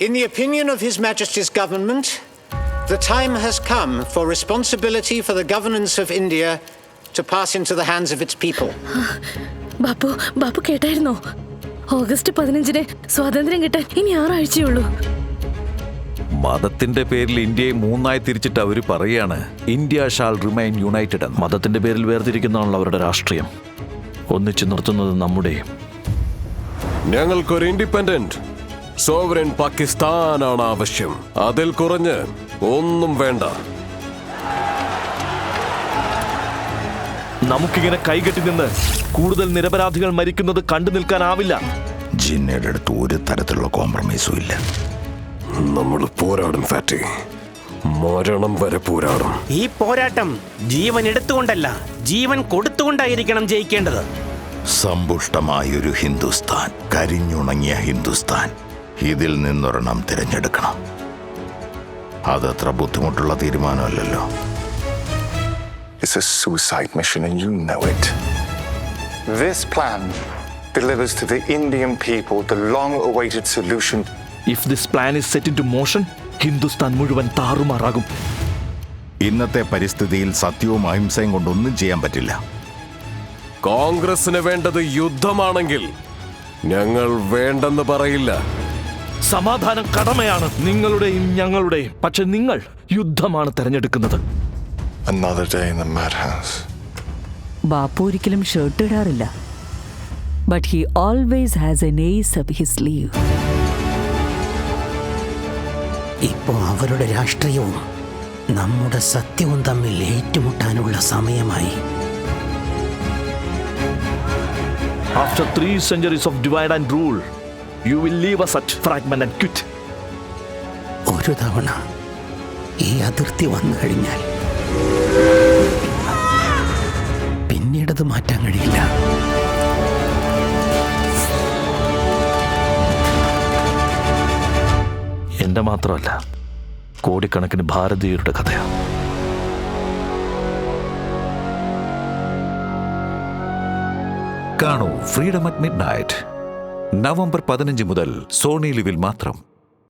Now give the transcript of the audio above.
In the opinion of His Majesty's government, the time has come for responsibility for the governance of India to pass into the hands of its people. Bapu കേട്ടായിരുന്നോ? August 15 സ്വാതന്ത്ര്യം കിട്ടാൻ ഇനി 6 ആഴ്ചയുള്ളൂ. മതത്തിന്റെ പേരിൽ ഇന്ത്യയെ 3 തിരിച്ചിട്ട് അവര് പറയാണ് ഇന്ത്യ ഷാൾ റിമൈൻ യുണൈറ്റഡ്. മതത്തിന്റെ പേരിൽ വേർതിരിക്കുന്നതാണല്ലോ അവരുടെ രാഷ്ട്രീയം. ഒന്നിച്ചു നിർത്തുന്നത് നമ്മുടെ. ഞങ്ങൾക്കൊരു ഇൻഡിപെൻഡന്റ് സോവറിൻ പാകിസ്ഥാനാണ് ആവശ്യം. അതിൽ കുറഞ്ഞ് ഒന്നും വേണ്ട. നമുക്കിങ്ങനെ കൈകെട്ടി നിന്ന് കൂടുതൽ നിരപരാധികൾ മരിക്കുന്നത് കണ്ടു നിൽക്കാനാവില്ല. ജിന്നയുടെ അടുത്ത് ഒരു തരത്തിലുള്ള കോംപ്രമൈസും ഇല്ല. നമ്മൾ പോരാടും ഫാറ്റി, മരണം വരെ പോരാടും. ഈ പോരാട്ടം ജീവൻ എടുത്തുകൊണ്ടല്ല, ജീവൻ കൊടുത്തുകൊണ്ടായിരിക്കണം ജയിക്കേണ്ടത്. സമ്പുഷ്ടമായൊരു ഹിന്ദുസ്ഥാൻ, കരിഞ്ഞുണങ്ങിയ ഹിന്ദുസ്ഥാൻ, ഇതിൽ നിന്നൊരെണ്ണം തിരഞ്ഞെടുക്കണം. അതത്ര ബുദ്ധിമുട്ടുള്ള തീരുമാനമല്ലല്ലോ. It's a suicide mission and you know it. This plan delivers to the Indian people the long-awaited solution. If this plan is set into motion, Hindustan മുഴുവൻ താറുമാറാകും. ഇന്നത്തെ പരിസ്ഥിതിയിൽ സത്യവും അഹിംസയും കൊണ്ടൊന്നും ചെയ്യാൻ പറ്റില്ല. കോൺഗ്രസിന് വേണ്ടത് യുദ്ധമാണെങ്കിൽ ഞങ്ങൾ വേണ്ടെന്ന് പറയില്ല. സമാധാനം കടമയാണ് നിങ്ങളുടെയും ഞങ്ങളുടെയും. പക്ഷെ നിങ്ങൾ യുദ്ധമാണ് തെരഞ്ഞെടുക്കുന്നത്. Another day in the madhouse. Bapu ഒരിക്കലും ഷർട്ട് ഇടാറില്ല. But he always has an ace up his sleeve. ഇപ്പോ അവരുടെ രാഷ്ട്രീയവും നമ്മുടെ സത്യവും തമ്മിൽ ഏറ്റുമുട്ടാനുള്ള സമയമായി. After 3 centuries of divide and rule, you will leave us at fragment and quit. ഒരു തവണ ഈ അതിർത്തി വന്നു കഴിഞ്ഞാൽ പിന്നീടത് മാറ്റാൻ കഴിയില്ല. എന്റെ മാത്രമല്ല, കോടിക്കണക്കിന് ഭാരതീയരുടെ കഥയാണ്. കാണൂ ഫ്രീഡം അറ്റ് മിഡ്നൈറ്റ്, നവംബർ 15 മുതൽ സോണി ലിവിൽ മാത്രം.